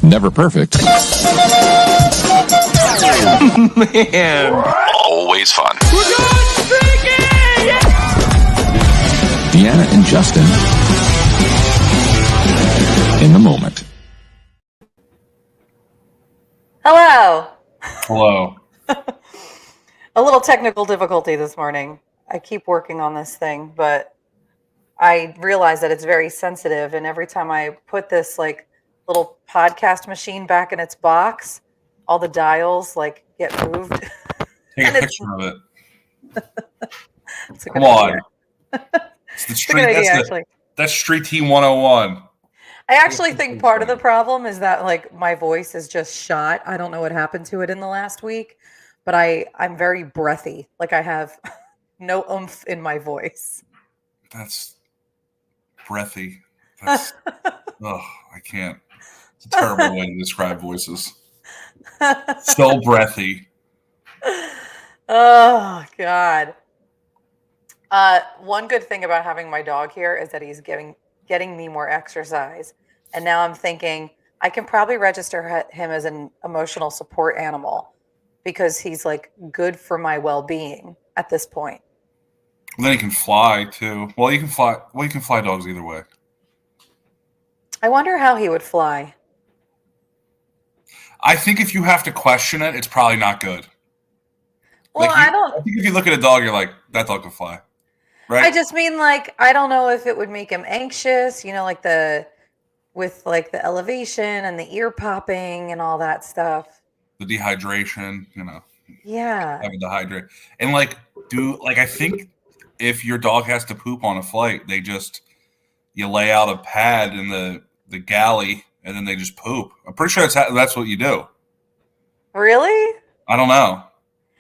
Never perfect. Man. Always fun. We're going streaky! Yeah! Deanna and Justin in the moment. Hello. Hello. A little technical difficulty this morning. I keep working on this thing, but I realize that it's very sensitive, and every time I put this like little podcast machine back in its box, all the dials like get moved. Take a picture of it. It's a Come good on. idea. It's the It's a street. good idea, That's, actually. that's Street Team 101. I actually think part of the problem is that like my voice is just shot. I don't know what happened to it in the last week, but I'm very breathy. Like I have no oomph in my voice. That's breathy. That's I can't. It's a terrible way to describe voices. So breathy. Oh God. One good thing about having my dog here is that he's getting me more exercise. And now I'm thinking I can probably register him as an emotional support animal because he's like good for my well-being at this point. Well, then he can fly too. Well, you can fly. Well, you can fly dogs either way. I wonder how he would fly. I think if you have to question it, it's probably not good. Well, I think if you look at a dog, you're like, that dog can fly. Right? I just mean like I don't know if it would make him anxious, like with like the elevation and the ear popping and all that stuff. The dehydration, Yeah. having to hydrate. And I think if your dog has to poop on a flight, you lay out a pad in the galley and then they just poop. I'm pretty sure that's what you do. Really? I don't know.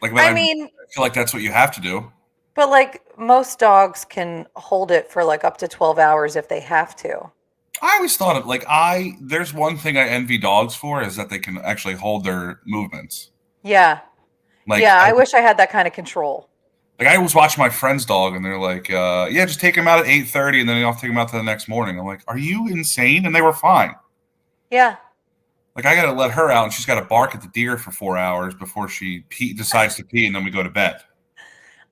I mean, feel like that's what you have to do. but like most dogs can hold it for like up to 12 hours if they have to. I always thought of there's one thing I envy dogs for is that they can actually hold their movements. Yeah. I wish I had that kind of control. I was watching my friend's dog and they're like, yeah, just take him out at 8:30 and then I'll take him out to the next morning. I'm like, are you insane? And they were fine. Yeah. I got to let her out and she's got to bark at the deer for 4 hours before she decides to pee and then we go to bed.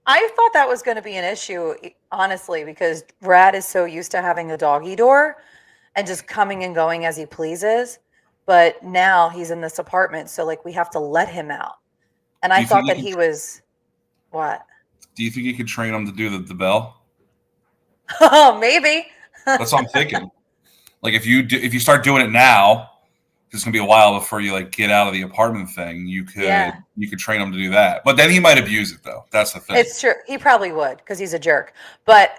I thought that was going to be an issue, honestly, because Brad is so used to having a doggy door and just coming and going as he pleases. But now he's in this apartment, so we have to let him out. And I thought that he was what? Do you think you could train him to do the bell? Oh, maybe. That's what I'm thinking. If you start doing it now, it's gonna be a while before you get out of the apartment thing. You could train him to do that, but then he might abuse it though. That's the thing. It's true. He probably would because he's a jerk. But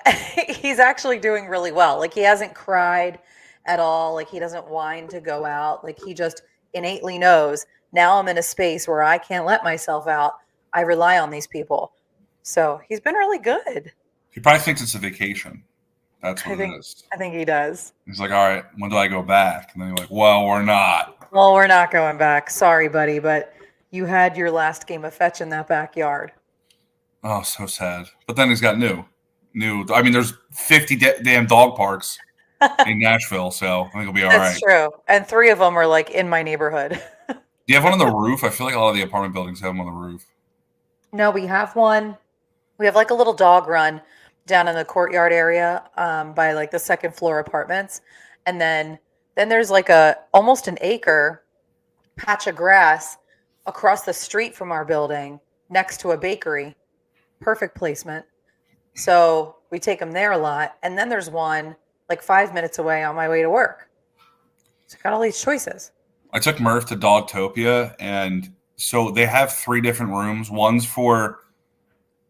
he's actually doing really well. He hasn't cried at all. He doesn't whine to go out. He just innately knows now I'm in a space where I can't let myself out. I rely on these people. So he's been really good. He probably thinks it's a vacation. That's what it is. I think he does. He's like, all right, when do I go back? And then you're like, well, we're not. Well, we're not going back. Sorry, buddy, but you had your last game of fetch in that backyard. Oh, so sad. But then he's got new. I mean, there's 50 damn dog parks in Nashville, so I think it'll be all right. That's true. And 3 of them are in my neighborhood. Do you have one on the roof? I feel like a lot of the apartment buildings have them on the roof. No, we have one. We have a little dog run down in the courtyard area by the second floor apartments. And then there's almost an acre patch of grass across the street from our building next to a bakery. Perfect placement. So we take them there a lot. And then there's one 5 minutes away on my way to work. So I got all these choices. I took Murph to Dogtopia, and so they have 3 different rooms. One's for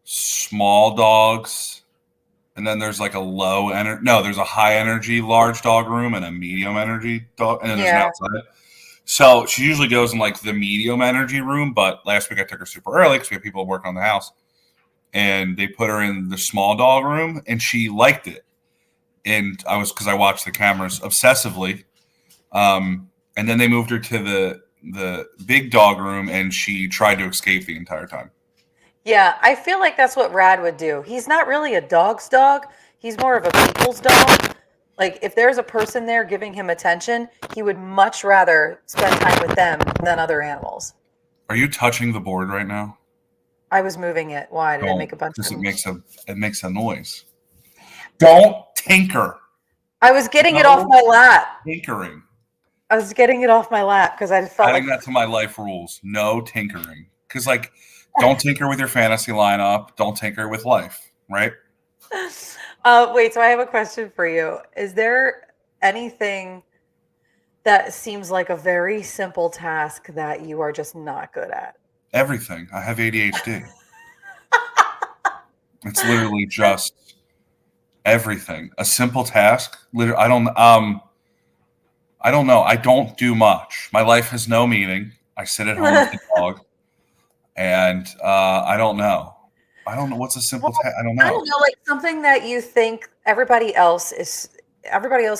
small dogs, and then there's there's a high energy large dog room and a medium energy dog, and then there's an outside. So she usually goes in the medium energy room, but last week I took her super early because we have people working on the house, and they put her in the small dog room, and she liked it. And because I watched the cameras obsessively, and then they moved her to the big dog room, and she tried to escape the entire time. Yeah, I feel like that's what Rad would do. He's not really a dog's dog. He's more of a people's dog. Like if there's a person there giving him attention, he would much rather spend time with them than other animals. Are you touching the board right now? I was moving it. Why did I make a bunch of? Because it makes a noise. Don't tinker. I was getting it off my lap. Tinkering. I was getting it off my lap because I felt Adding like that to my life rules. No tinkering. Because like, don't tinker with your fantasy lineup. Don't tinker with life. Right? Wait, so I have a question for you. Is there anything that seems like a very simple task that you are just not good at? Everything. I have ADHD. It's literally just everything. A simple task. Literally, I don't know. I don't do much. My life has no meaning. I sit at home with the dog, and I don't know. I don't know what's a simple task. I don't know. I don't know, like something that you think everybody else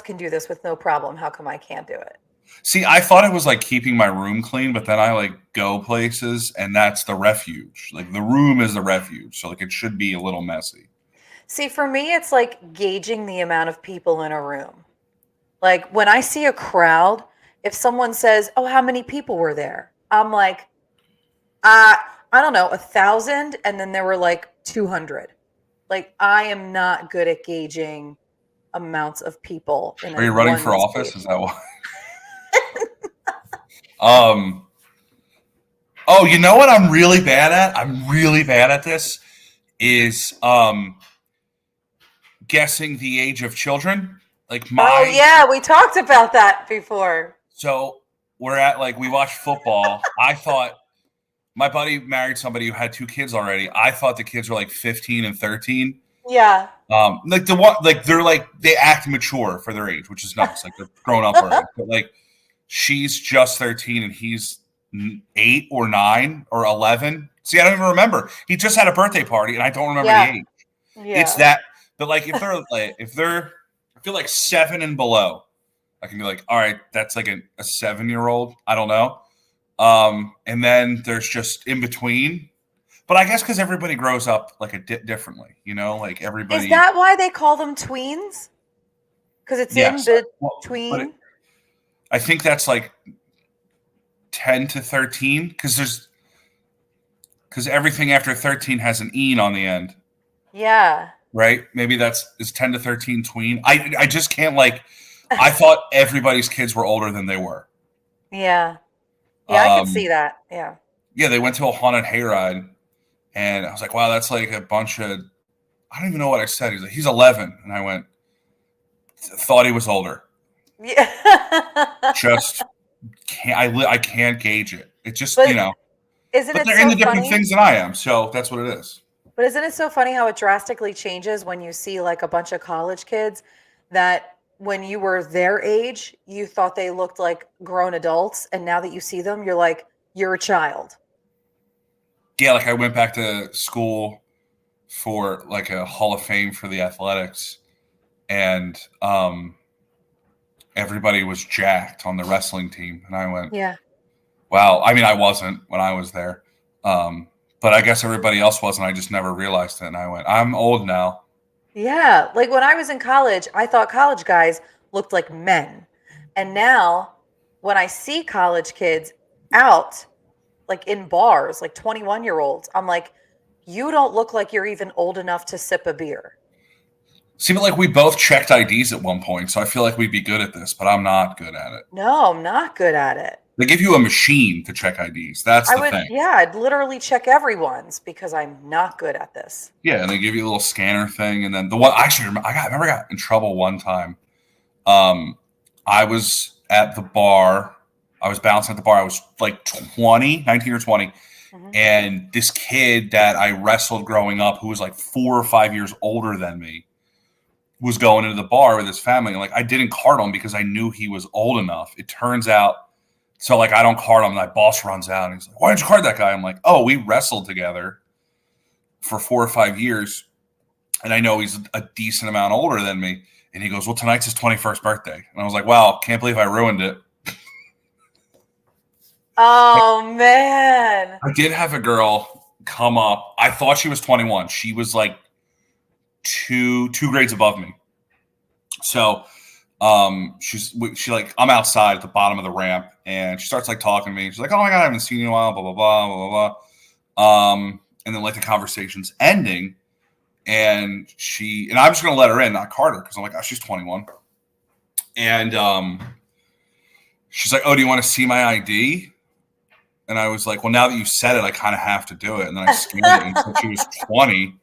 can do this with no problem. How come I can't do it? See, I thought it was like keeping my room clean, but then I like go places and that's the refuge. Like the room is the refuge. So like it should be a little messy. See, for me, it's like gauging the amount of people in a room. Like when I see a crowd, if someone says, "Oh, how many people were there?" I'm like, I don't know, 1,000, and then there were like 200. Like I am not good at gauging amounts of people. Are you running for office? Is that why? Oh, you know what I'm really bad at? I'm really bad at this is guessing the age of children. Like Oh yeah, we talked about that before. So we're at like we watched football. I thought my buddy married somebody who had 2 kids already. I thought the kids were like 15 and 13. Yeah. Like the one, like they're like they act mature for their age, which is nuts. Like they're grown up already. But like she's just 13 and he's 8 or 9 or 11. See, I don't even remember. He just had a birthday party and I don't remember the age. Yeah. It's that. But like if they're I feel like 7 and below, I can be like, all right, that's like a 7-year-old. I don't know. And then there's just in between. But I guess because everybody grows up like differently, you know, like everybody. Is that why they call them tweens? Because it's Yes. in Well, between. but I think that's like 10 to 13 because everything after 13 has an "een" on the end, Yeah. right? Maybe is 10 to 13 tween. I just can't like. I thought everybody's kids were older than they were. Yeah. Yeah, I can see that. Yeah. Yeah, they went to a haunted hayride, and I was like, wow, that's like a bunch of. I don't even know what I said. He's like, he's 11, and I went, thought he was older. Yeah. Just can't. I can't gauge it. It just But you know. Isn't But it they're so into different funny? things than I am, so that's what it is. But isn't it so funny how it drastically changes when you see like a bunch of college kids that when you were their age, you thought they looked like grown adults, and now that you see them, you're like, you're a child. Yeah, like I went back to school for like a Hall of Fame for the athletics, and everybody was jacked on the wrestling team, and I went, Yeah. wow. I mean, I wasn't when I was there, but I guess everybody else was, and I just never realized it. And I went, I'm old now. Yeah. Like when I was in college, I thought college guys looked like men. And now when I see college kids out, like in bars, like 21-year-olds, I'm like, you don't look like you're even old enough to sip a beer. See, but like we both checked IDs at one point, so I feel like we'd be good at this, but I'm not good at it. No, I'm not good at it. They give you a machine to check IDs. That's the thing. Yeah, I'd literally check everyone's because I'm not good at this. Yeah, and they give you a little scanner thing, and then the one actually, I remember I got in trouble one time. I was at the bar. I was bouncing at the bar. I was like 19 or 20. Mhm. And this kid that I wrestled growing up, who was like 4 or 5 years older than me, was going into the bar with his family. And like I didn't card him because I knew he was old enough. It turns out, so like I don't card him. My boss runs out and he's like, "Why didn't you card that guy?" I'm like, "Oh, we wrestled together for 4 or 5 years, and I know he's a decent amount older than me." And he goes, "Well, tonight's his 21st birthday." And I was like, "Wow, can't believe I ruined it." Oh man. I did have a girl come up. I thought she was 21. She was like two grades above me. So She like, I'm outside at the bottom of the ramp, and she starts like talking to me. She's like, "Oh my god, I haven't seen you in a while." Blah blah blah blah blah blah. And then like the conversation's ending, and I'm just gonna let her in, not Carter, because I'm like, oh, she's 21, and she's like, "Oh, do you want to see my ID?" And I was like, "Well, now that you said it, I kind of have to do it." And then I scanned it, and said she was 20.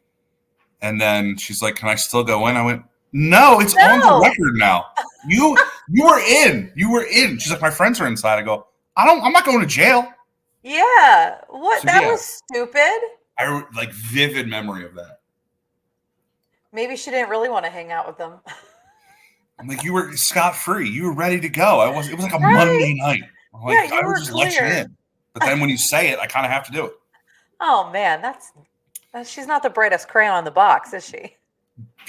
And then she's like, "Can I still go in?" I went, "No, it's on the record now. You were in. You were in." She's like, "My friends are inside." I go, I'm not going to jail." Yeah. What? So, that yeah. was stupid. I like vivid memory of that. Maybe she didn't really want to hang out with them. I'm like, you were scot-free. You were ready to go. It was like a Right. Monday night. I'm like, Yeah, you I were would just let you clear. in. But then when you say it, I kind of have to do it. Oh man, she's not the brightest crayon on the box, is she?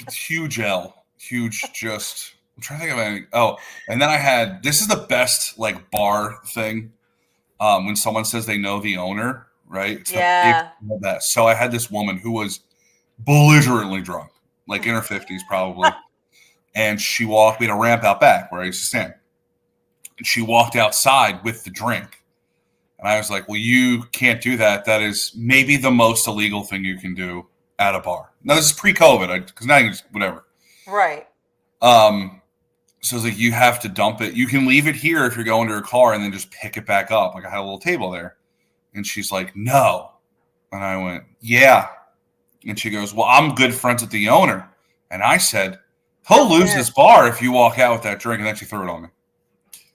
It's huge L. Huge just I'm trying to think of anything. Oh, and then this is the best like bar thing. When someone says they know the owner, right? It's Yeah. the best. So I had this woman who was belligerently drunk, like in her 50s probably. And we had a ramp out back where I used to stand. And she walked outside with the drink. And I was like, well, you can't do that. That is maybe the most illegal thing you can do at a bar. Now, this is pre-COVID, because now you just, whatever. Right. So it's like, you have to dump it. You can leave it here if you're going to your car and then just pick it back up. Like I had a little table there. And she's like, no. And I went, yeah. And she goes, well, I'm good friends with the owner. And I said, he'll lose this bar if you walk out with that drink. And then she threw it on me.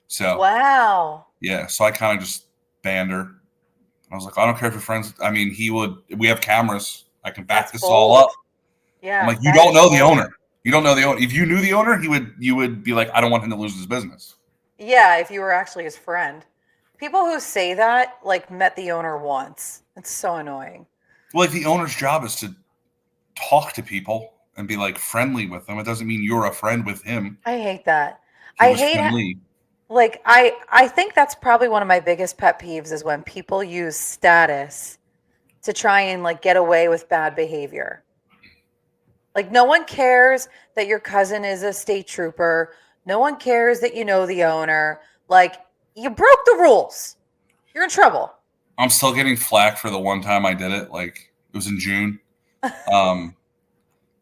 So, wow. Yeah. So I kind of just banned her. I was like, I don't care if you're friends. I mean, we have cameras. I can back this all up. Yeah. I'm like, you don't know the owner. You don't know the owner. If you knew the owner, you would be like, I don't want him to lose his business. Yeah, if you were actually his friend. People who say that like met the owner once. It's so annoying. Well, like the owner's job is to talk to people and be like friendly with them. It doesn't mean you're a friend with him. I hate that. I hate like I think that's probably one of my biggest pet peeves is when people use status to try and like get away with bad behavior. Like no one cares that your cousin is a state trooper. No one cares that you know the owner. Like you broke the rules. You're in trouble. I'm still getting flack for the one time I did it. Like it was in June, at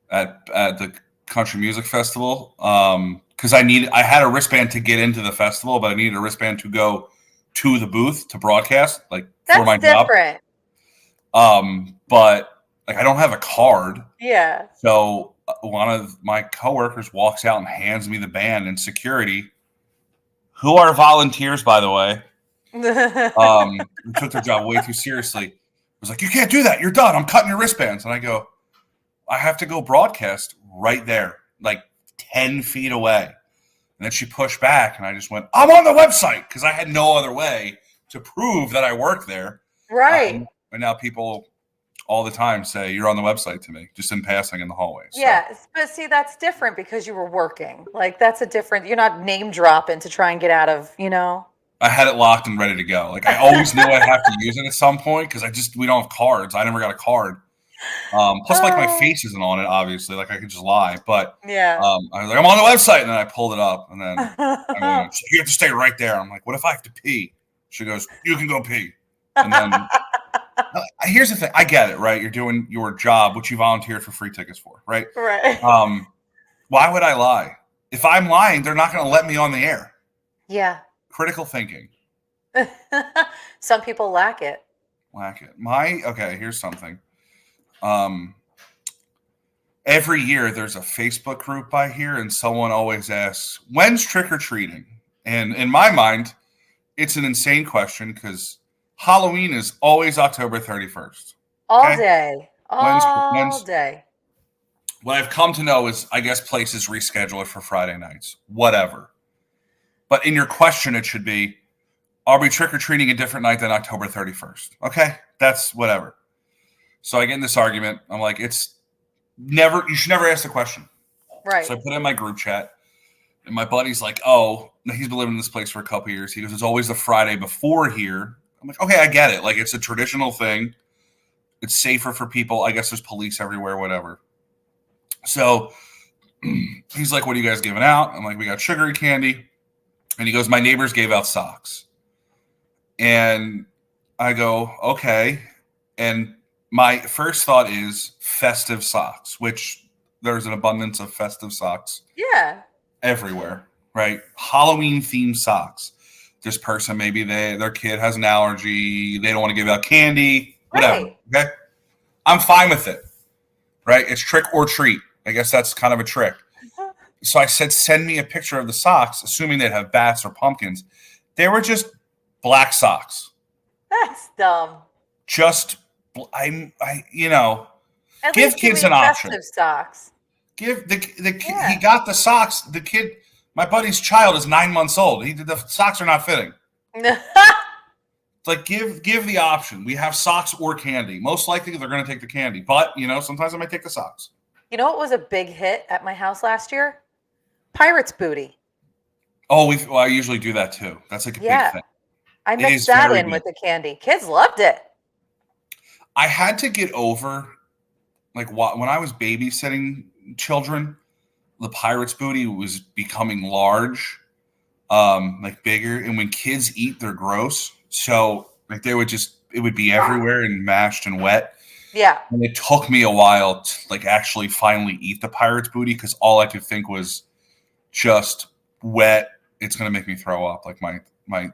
the country music festival. Because I had a wristband to get into the festival, but I needed a wristband to go to the booth to broadcast, like for my different. job. But like I don't have a card. Yeah. So one of my coworkers walks out and hands me the band, and security, who are volunteers, by the way, who took their job way too seriously, was like, "You can't do that. You're done. I'm cutting your wristbands." And I go, "I have to go broadcast right there, like 10 feet away." And then she pushed back, and I just went, "I'm on the website," because I had no other way to prove that I work there. Right. And now people all the time say, "You're on the website" to me, just in passing in the hallway. So. Yeah, but see, that's different because you were working. Like that's a different. You're not name dropping to try and get out of. I had it locked and ready to go. Like I always knew I'd have to use it at some point because we don't have cards. I never got a card. Plus, like my face isn't on it. Obviously, like I could just lie. But yeah, I was like, I'm on the website, and then I pulled it up, and then you have to stay right there. I'm like, what if I have to pee? She goes, you can go pee. And then here's the thing. I get it, right? You're doing your job, which you volunteered for free tickets for, right? Right. Why would I lie? If I'm lying, they're not going to let me on the air. Yeah. Critical thinking. Some people lack it. Okay, here's something. Every year there's a Facebook group I hear, and someone always asks, when's trick-or-treating? And in my mind, it's an insane question because Halloween is always October 31st. All day. All day. What I've come to know is, I guess places reschedule it for Friday nights. Whatever. But in your question, it should be, are we trick-or-treating a different night than October 31st? Okay, that's whatever. So I get in this argument. I'm like, you should never ask the question. Right. So I put it in my group chat, and my buddy's like, oh, he's been living in this place for a couple of years. He goes, it's always the Friday before here. I'm like, okay, I get it. Like, it's a traditional thing. It's safer for people. I guess there's police everywhere, whatever. So he's like, what are you guys giving out? I'm like, we got sugary candy. And he goes, my neighbors gave out socks. And I go, okay. And my first thought is festive socks, which there's an abundance of festive socks Yeah. everywhere, right? Halloween themed socks. This person, maybe their kid has an allergy. They don't want to give out candy, whatever. Right. Okay. I'm fine with it, right? It's trick or treat. I guess that's kind of a trick. So I said, send me a picture of the socks, assuming they'd have bats or pumpkins. They were just black socks. That's dumb. Just, you know, At give least give kids me an option. festive socks. Give the Yeah. he got the socks. The kid, my buddy's child is 9 months old. The socks are not fitting. It's like give the option. We have socks or candy. Most likely they're going to take the candy, but you know sometimes I might take the socks. You know what was a big hit at my house last year? Pirate's booty. Oh, I usually do that too. That's like a Yeah. big thing. I It mixed is that very in good. with the candy. Kids loved it. I had to get over, like, when I was babysitting children, the Pirate's booty was becoming large, like bigger. And when kids eat, they're gross. So, like, it would be everywhere and mashed and wet. Yeah. And it took me a while to, like, actually finally eat the Pirate's booty because all I could think was just wet. It's going to make me throw up. Like, my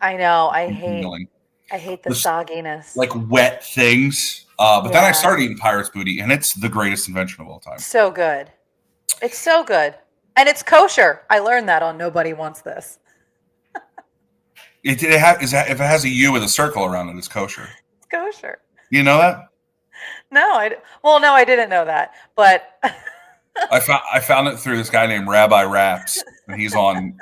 I know. I feeling. hate the This- sogginess. Like wet things. But then I Yeah. started eating Pirate's booty, and it's the greatest invention of all time. So good. It's so good. And it's kosher. I learned that on Nobody Wants This. If it has a U with a circle around it, it's kosher. It's kosher. You know that? No, I didn't know that. But I found it through this guy named Rabbi Raps, and he's on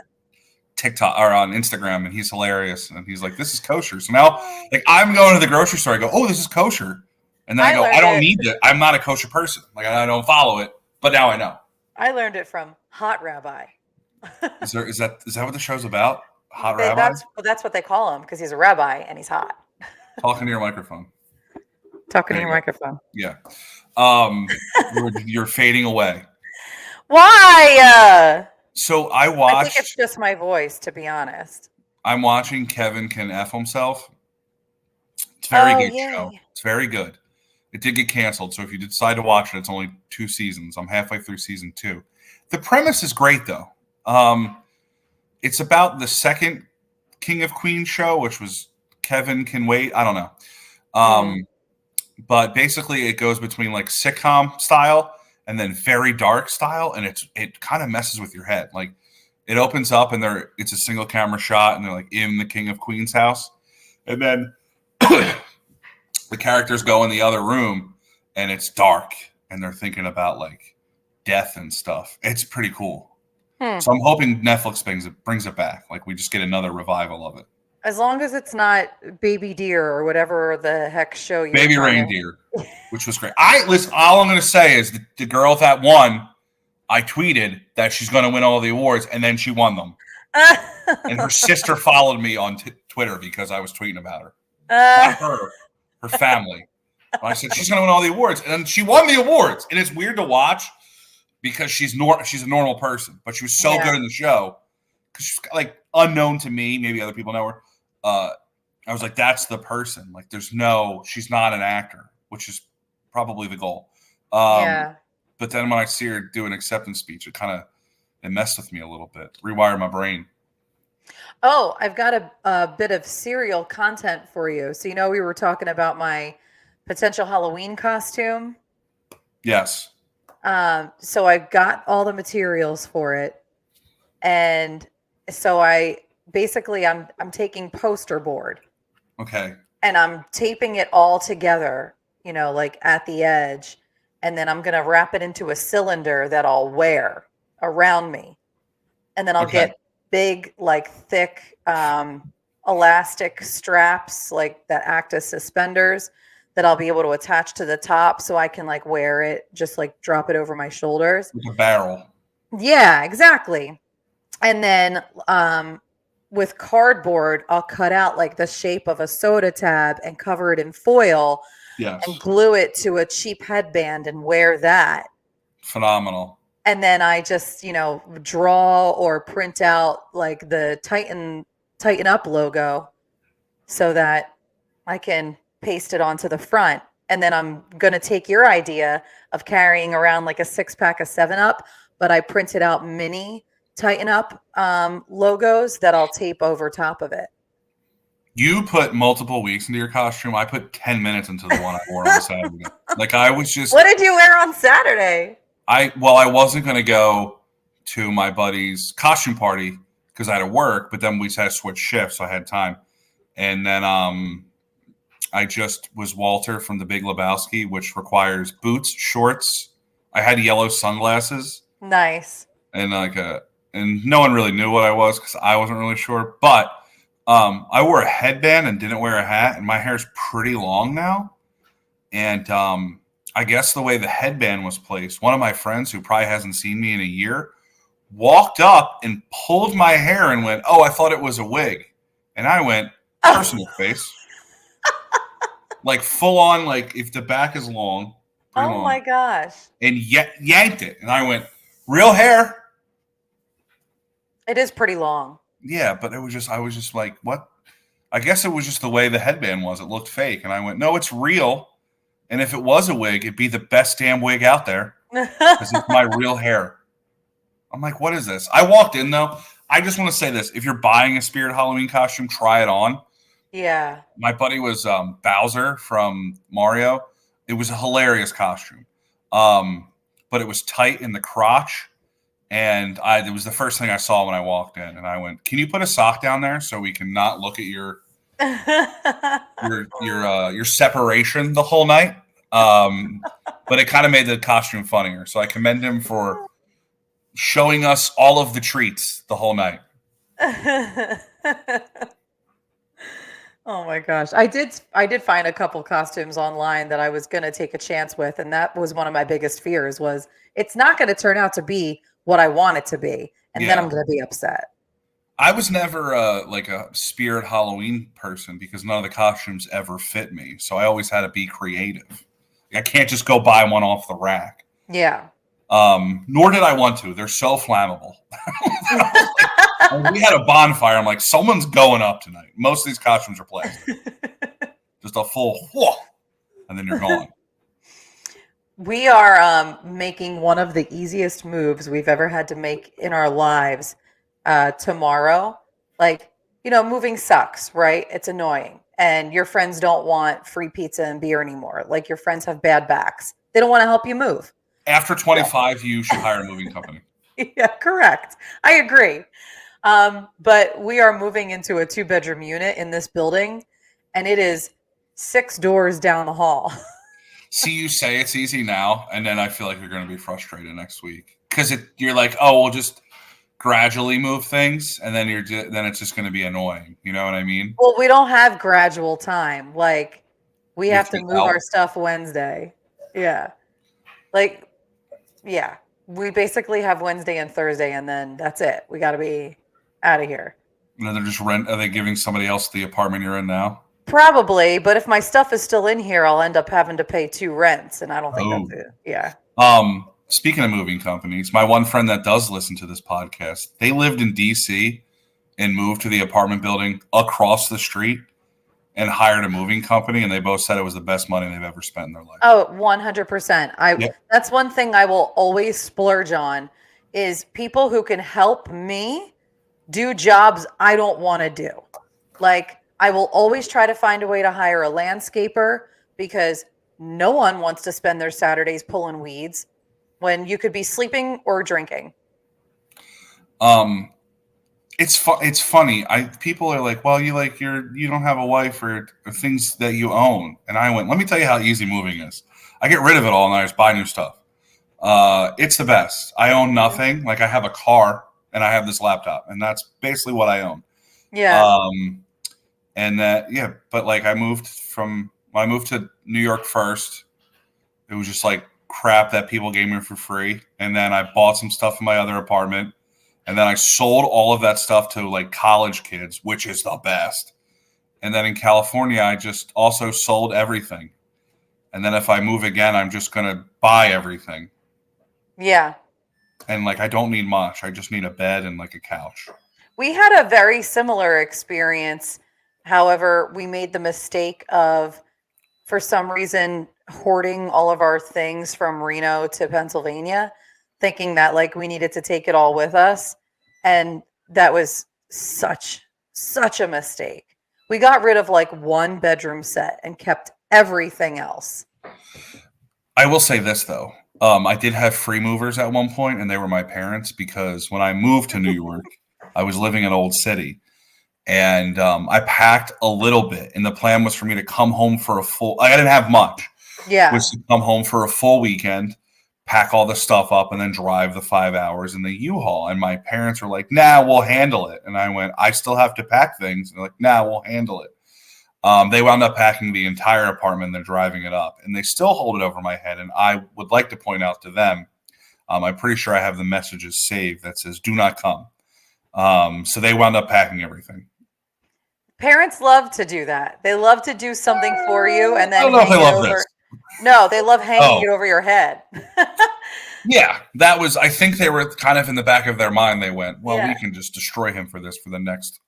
TikTok or on Instagram, and he's hilarious. And he's like, "This is kosher." So now, like, I'm going to the grocery store. I go, "Oh, this is kosher," and then I go, learned "I don't it. need it. I'm not a kosher person. Like, I don't follow it." But now I know. I learned it from Hot Rabbi. Is that what the show's about? Hot Rabbi? That's what they call him because he's a rabbi and he's hot. Talking to your microphone. Talking There to you your go. microphone. Yeah. You're fading away. Why? So I I think watched. it's just my voice, to be honest. I'm watching Kevin Can F Himself. It's a very Oh, good yay. show. It's very good. It did get canceled, so if you decide to watch it, it's only 2 seasons. I'm halfway through season 2. The premise is great, though. It's about the second King of Queens show, which was Kevin Can Wait. I don't know. But basically, it goes between like sitcom style and then very dark style, and it kind of messes with your head. Like, it opens up and it's a single camera shot, and they're like in the King of Queens house, and then the characters go in the other room, and it's dark, and they're thinking about like death and stuff. It's pretty cool. So I'm hoping Netflix brings it back. Like, we just get another revival of it. As long as it's not Baby Deer or whatever the heck show you Baby Reindeer, which was great. Listen. All I'm going to say is the girl that won, I tweeted that she's going to win all the awards, and then she won them. And her sister followed me on Twitter because I was tweeting about her. Not her family. I said she's going to win all the awards, and then she won the awards. And it's weird to watch because she's a normal person, but she was so good in the show because she's like unknown to me. Maybe other people know her. I was like, that's the person. Like, she's not an actor, which is probably the goal. Yeah. But then when I see her do an acceptance speech, it messed with me a little bit, rewired my brain. Oh, I've got a bit of serial content for you. So, we were talking about my potential Halloween costume. Yes. So I've got all the materials for it. And so I'm taking poster board Okay. and I'm taping it all together, like at the edge. And then I'm going to wrap it into a cylinder that I'll wear around me. And then I'll get big, like thick, elastic straps, like that act as suspenders that I'll be able to attach to the top so I can like wear it, just like drop it over my shoulders. With a barrel. Yeah, exactly. And then with cardboard, I'll cut out like the shape of a soda tab and cover it in foil Yes. and glue it to a cheap headband and wear that. Phenomenal. and then I just, draw or print out like the Tighten Up logo so that I can paste it onto the front. And then I'm going to take your idea of carrying around like a 6-pack of 7 Up, but I printed out mini Tighten Up logos that I'll tape over top of it. You put multiple weeks into your costume. I put 10 minutes into the one I wore on Saturday. Like I was just. What did you wear on Saturday? I wasn't going to go to my buddy's costume party because I had to work, but then we had to switch shifts, so I had time. And then I just was Walter from The Big Lebowski, which requires boots, shorts. I had yellow sunglasses. Nice. And and no one really knew what I was because I wasn't really sure. But I wore a headband and didn't wear a hat, and my hair's pretty long now. And I guess the way the headband was placed, one of my friends who probably hasn't seen me in a year walked up and pulled my hair and went, "Oh, I thought it was a wig." And I went, personal face. Like full on, like if the back is long. Oh my gosh. And yanked it. And I went, real hair. It is pretty long. Yeah, but I was just like, what? I guess it was just the way the headband was. It looked fake. And I went, no, it's real. And if it was a wig, it'd be the best damn wig out there. Because it's my real hair. I'm like, what is this? I walked in, though. I just want to say this. If you're buying a Spirit Halloween costume, try it on. Yeah. My buddy was Bowser from Mario. It was a hilarious costume. But it was tight in the crotch. And it was the first thing I saw when I walked in. And I went, can you put a sock down there so we can not look at your separation the whole night? But it kind of made the costume funnier. So I commend him for showing us all of the treats the whole night. Oh my gosh. I did find a couple costumes online that I was going to take a chance with, and that was one of my biggest fears was it's not going to turn out to be what I want it to be, and then I'm going to be upset. I was never like a Spirit Halloween person because none of the costumes ever fit me. So I always had to be creative. I can't just go buy one off the rack. Yeah. Nor did I want to. They're so flammable. We had a bonfire. I'm like, someone's going up tonight. Most of these costumes are plastic. Just a full whoa, and then you're gone. We are making one of the easiest moves we've ever had to make in our lives tomorrow. Like, moving sucks, right? It's annoying. And your friends don't want free pizza and beer anymore. Like, your friends have bad backs. They don't want to help you move. After 25, you should hire a moving company. Yeah, correct. I agree. But we are moving into a 2-bedroom unit in this building, and it is 6 doors down the hall. See, you say it's easy now, and then I feel like you're going to be frustrated next week because you're like, oh, we'll just gradually move things, and then then it's just going to be annoying. You know what I mean? Well, we don't have gradual time. Like, we have to move our stuff Wednesday. Yeah. Like, yeah. We basically have Wednesday and Thursday, and then that's it. We got to be out of here. And then they're just are they giving somebody else the apartment you're in now? Probably, but if my stuff is still in here, I'll end up having to pay 2 rents, and I don't think that's it. Yeah. Speaking of moving companies, my one friend that does listen to this podcast, they lived in DC and moved to the apartment building across the street and hired a moving company, and they both said it was the best money they've ever spent in their life. Oh, 100%. That's one thing I will always splurge on is people who can help me do jobs I don't want to do. Like, I will always try to find a way to hire a landscaper because no one wants to spend their Saturdays pulling weeds when you could be sleeping or drinking. It's funny. People are like, well, you don't have a wife or things that you own. And I went, let me tell you how easy moving is. I get rid of it all and I just buy new stuff. It's the best. I own nothing. Like I have a car and I have this laptop, and that's basically what I own. Yeah. But like I moved to New York first. It was just like crap that people gave me for free. And then I bought some stuff in my other apartment. And then I sold all of that stuff to like college kids, which is the best. And then in California, I just also sold everything. And then if I move again, I'm just going to buy everything. Yeah. And like, I don't need much. I just need a bed and like a couch. We had a very similar experience. However, we made the mistake of, for some reason, hoarding all of our things from Reno to Pennsylvania, thinking that like we needed to take it all with us. And that was such a mistake. We got rid of like one bedroom set and kept everything else. I will say this though. I did have free movers at one point, and they were my parents, because when I moved to New York, I was living in Old City, and I packed a little bit, and the plan was for me to come home for a full. I didn't have much. Yeah. Was to come home for a full weekend, pack all the stuff up, and then drive the 5 hours in the U-Haul. And my parents were like, "Nah, we'll handle it." And I went, "I still have to pack things." And they're like, "Nah, we'll handle it." They wound up packing the entire apartment. They're driving it up, and they still hold it over my head. And I would like to point out to them, I'm pretty sure I have the messages saved that says "Do not come." So they wound up packing everything. Parents love to do that. They love to do something for you and then I don't know if hang they it love over. this. No, they love hanging it over your head. Yeah, that was. I think they were kind of in the back of their mind. They went, "Well, Yeah. we can just destroy him for this for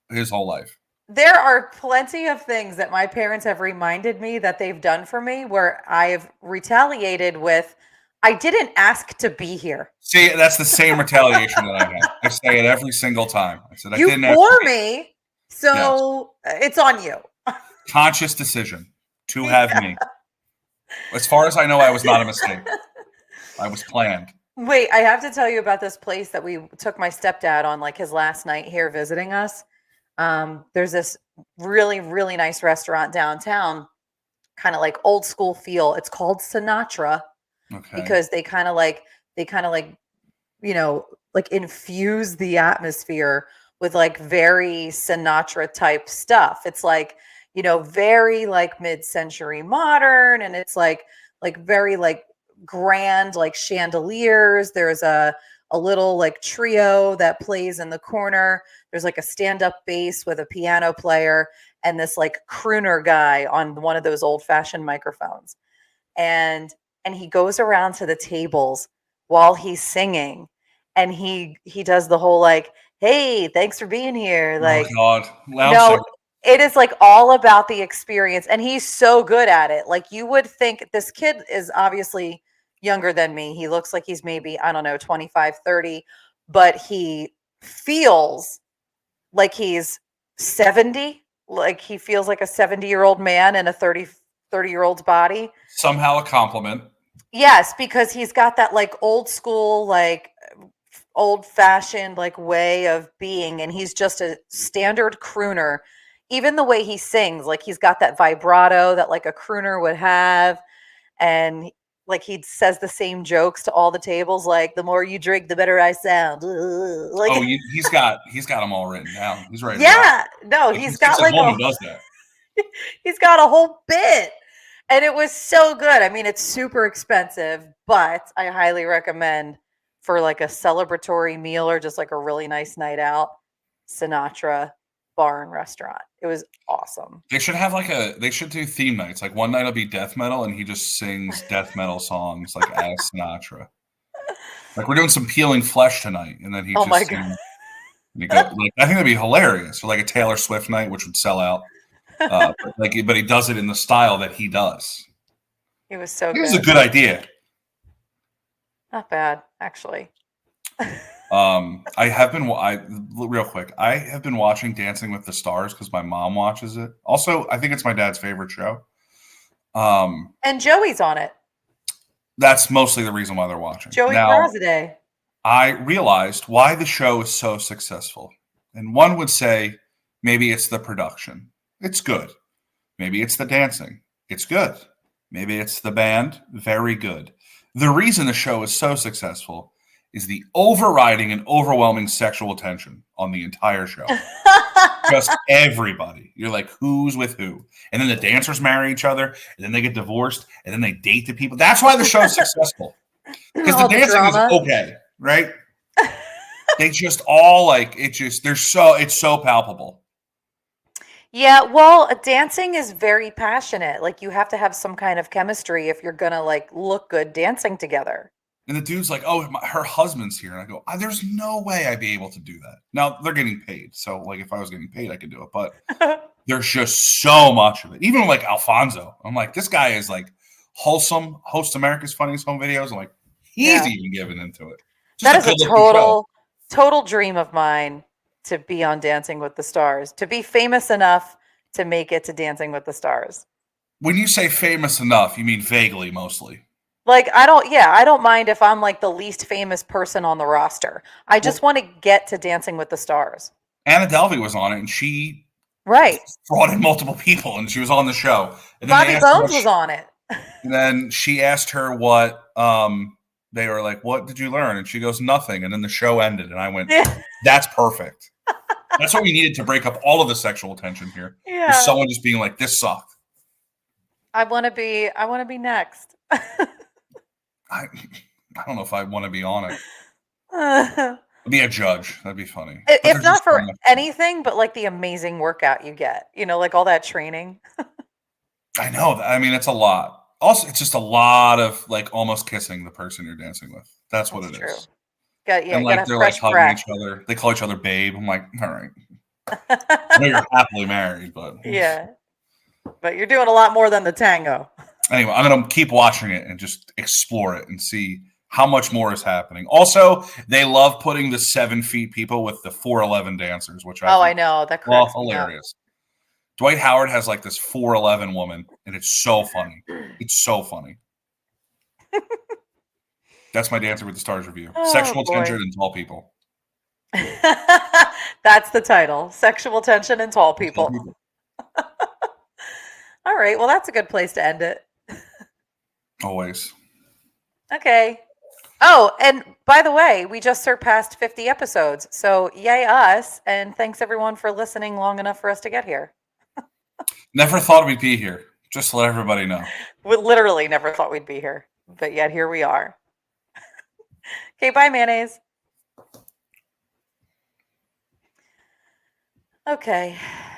his whole life." There are plenty of things that my parents have reminded me that they've done for me where I have retaliated with, I didn't ask to be here. See, that's the same retaliation that I have. I say it every single time. I said, "I You didn't have bore me, so it's on you." conscious decision to have me." As far as I know, I was not a mistake. I was planned. Wait, I have to tell you about this place that we took my stepdad on, like his last night here visiting us. There's this really, really nice restaurant downtown, kind of like old school feel. It's called Sinatra Okay. because they kind of like, like infuse the atmosphere with like very Sinatra type stuff. It's like, very like mid-century modern, and it's like very like grand, like chandeliers. There's a little like trio that plays in the corner. There's like a stand-up bass with a piano player and this like crooner guy on one of those old-fashioned microphones. And he goes around to the tables while he's singing, and he does the whole like, "Hey, thanks for being here." Like, oh God, loud no, singer. it is like all about the experience, and he's so good at it. Like, you would think this kid is obviously younger than me. He looks like he's maybe, I don't know, 25, 30, but he feels like he's 70. Like, he feels like a 70-year-old man in a 30-year-old's body. Somehow a compliment. Yes, because he's got that like old school, like old fashioned like way of being, and he's just a standard crooner. Even the way he sings, like he's got that vibrato that like a crooner would have, and like he says the same jokes to all the tables, like, "The more you drink, the better I sound." Like, Oh, he's got them all written down. He's ready. yeah, no, Like, he's got like who does that. he's got a whole bit. And it was so good. I mean, it's super expensive, but I highly recommend for like a celebratory meal or just like a really nice night out, Sinatra Bar and Restaurant. It was awesome. They should have they should do theme nights. Like one night will be death metal, and he just sings death metal songs like as Sinatra. Like, we're doing some Peeling Flesh tonight, and then he Oh my just God. sings. And you go, like, I think that'd be hilarious. Or like a Taylor Swift night, which would sell out. But he does it in the style that he does. It was so It was a good. good idea. Not bad, actually. I have been real quick. I have been watching Dancing with the Stars because my mom watches it. Also, I think it's my dad's favorite show. And Joey's on it. That's mostly the reason why they're watching. Joey Now, Graziadei. I realized why the show is so successful. And one would say maybe it's the production. It's good. Maybe it's the dancing. It's good. Maybe it's the band. Very good. The reason the show is so successful is the overriding and overwhelming sexual tension on the entire show. Just everybody. You're like, who's with who? And then the dancers marry each other, and then they get divorced, and then they date the people. That's why the show's successful. Because the All the dancing is drama. okay, right? They just all it's so palpable. Yeah, well, dancing is very passionate. Like, you have to have some kind of chemistry if you're gonna like look good dancing together. And the dude's like, "Oh, her husband's here." And I go, "There's no way I'd be able to do that." Now they're getting paid, so like if I was getting paid, I could do it. But there's just so much of it. Even like Alfonso, I'm like, this guy is like wholesome. Hosts America's Funniest Home Videos. I'm like, he's even given into it. Just That is a good-looking show. total dream of mine to be on Dancing with the Stars, to be famous enough to make it to Dancing with the Stars. When you say famous enough, you mean vaguely, mostly. Like, I don't mind if I'm like the least famous person on the roster. I just want to get to Dancing with the Stars. Anna Delvey was on it, and she Right. brought in multiple people, and she was on the show. And then Bobby Bones was on it. And then she asked her what they were like, "What did you learn?" And she goes, "Nothing." And then the show ended, and I went, "That's perfect." That's what we needed to break up all of the sexual tension here. Yeah. Was someone just being like, "This sucked." I want to be next. I don't know if I want to be on it. Be a judge. That'd be funny. If not for anything, but like the amazing workout you get, like all that training. I know. I mean, it's a lot. Also, it's just a lot of like almost kissing the person you're dancing with. That's what it true. is. And like they're like hugging each other. They call each other babe. I'm like, all right. I know you're happily married, but yeah. But you're doing a lot more than the tango. Anyway, I'm going to keep watching it and just explore it and see how much more is happening. Also, they love putting the 7 feet people with the 4'11 dancers, which I know. That cracks me up. hilarious. Dwight Howard has like this 4'11 woman, and it's so funny. It's so funny. That's my Dancing with the Stars review. Sexual tension and tall people. That's the title. Sexual tension and tall people. All right. Well, that's a good place to end it. Always. Okay. Oh, and by the way, we just surpassed 50 episodes. So yay us. And thanks everyone for listening long enough for us to get here. Never thought we'd be here. Just to let everybody know. We literally never thought we'd be here. But yet here we are. Okay, bye, mayonnaise. Okay.